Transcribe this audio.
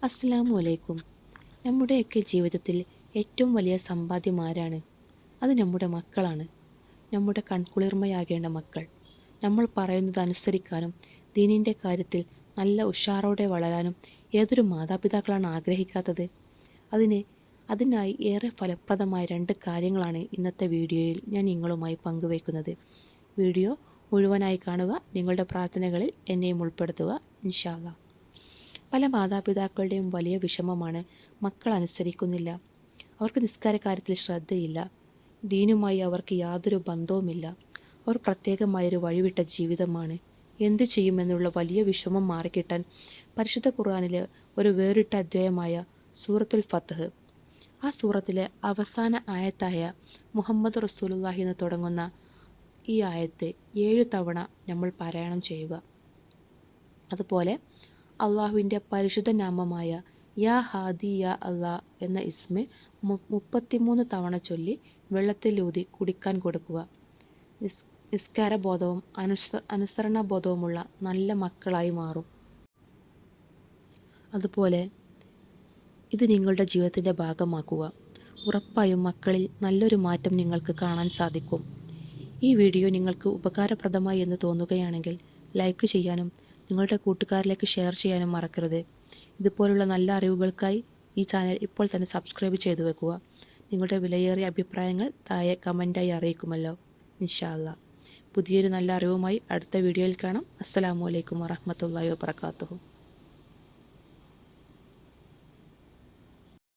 അസ്സലാമു അലൈക്കും. നമ്മുടെയൊക്കെ ജീവിതത്തിൽ ഏറ്റവും വലിയ സമ്പാദ്യം ആരാണ്? അത് നമ്മുടെ മക്കളാണ്. നമ്മുടെ കൺകുളിർമയാകേണ്ട മക്കൾ. നമ്മൾ പറയുന്നത് അനുസരിക്കാനും ദീനിൻ്റെ കാര്യത്തിൽ നല്ല ഉഷാറോടെ വളരാനും ഏതൊരു മാതാപിതാക്കളാണ് ആഗ്രഹിക്കാത്തത്? അതിനായി ഏറെ ഫലപ്രദമായ 2 കാര്യങ്ങളാണ് ഇന്നത്തെ വീഡിയോയിൽ ഞാൻ നിങ്ങളുമായി പങ്കുവയ്ക്കുന്നത്. വീഡിയോ മുഴുവനായി കാണുക. നിങ്ങളുടെ പ്രാർത്ഥനകളിൽ എന്നെയും ഉൾപ്പെടുത്തുക ഇൻഷാ അല്ലാഹ്. പല മാതാപിതാക്കളുടെയും വലിയ വിഷമമാണ് മക്കൾ അനുസരിക്കുന്നില്ല. അവർക്ക് നിസ്കാര കാര്യത്തിൽ ശ്രദ്ധയില്ല. ദീനുമായി അവർക്ക് യാതൊരു ബന്ധവുമില്ല. അവർ പ്രത്യേകമായൊരു വഴിവിട്ട ജീവിതമാണ്. എന്തു ചെയ്യുമെന്നുള്ള വലിയ വിഷമം മാറിക്കിട്ടാൻ പരിശുദ്ധ ഖുർആനിലെ ഒരു വേറിട്ട അധ്യായമായ സൂറത്തുൽ ഫത്ഹ്, ആ സൂറത്തിലെ അവസാന ആയത്തായ മുഹമ്മദ് റസൂലുള്ളാഹി എന്ന് തുടങ്ങുന്ന ഈ ആയത്ത് 7 തവണ നമ്മൾ പാരായണം ചെയ്യുക. അതുപോലെ അള്ളാഹുവിൻ്റെ പരിശുദ്ധ നാമമായ യാ ഹാദി യാ അള്ളാ എന്ന ഇസ്മ് 33 തവണ ചൊല്ലി വെള്ളത്തിലൂതി കുടിക്കാൻ കൊടുക്കുക. നിസ്കാരബോധവും അനുസരണബോധവുമുള്ള നല്ല മക്കളായി മാറും. അതുപോലെ ഇത് നിങ്ങളുടെ ജീവിതത്തിൻ്റെ ഭാഗമാക്കുക. ഉറപ്പായും മക്കളിൽ നല്ലൊരു മാറ്റം നിങ്ങൾക്ക് കാണാൻ സാധിക്കും. ഈ വീഡിയോ നിങ്ങൾക്ക് ഉപകാരപ്രദമായി എന്ന് തോന്നുകയാണെങ്കിൽ ലൈക്ക് ചെയ്യാനും നിങ്ങളുടെ കൂട്ടുകാരിലേക്ക് ഷെയർ ചെയ്യാനും മറക്കരുത്. ഇതുപോലുള്ള നല്ല അറിവുകൾക്കായി ഈ ചാനൽ ഇപ്പോൾ തന്നെ സബ്സ്ക്രൈബ് ചെയ്തു വെക്കുക. നിങ്ങളുടെ വിലയേറിയ അഭിപ്രായങ്ങൾ താഴെ കമൻറ്റായി അറിയിക്കുമല്ലോ. ഇൻഷാ അല്ലാഹ്. പുതിയൊരു നല്ല അറിവുമായി അടുത്ത വീഡിയോയിൽ കാണാം. അസ്സലാമു അലൈക്കും വറഹ്മത്തുള്ളാഹി വബറകാതുഹു.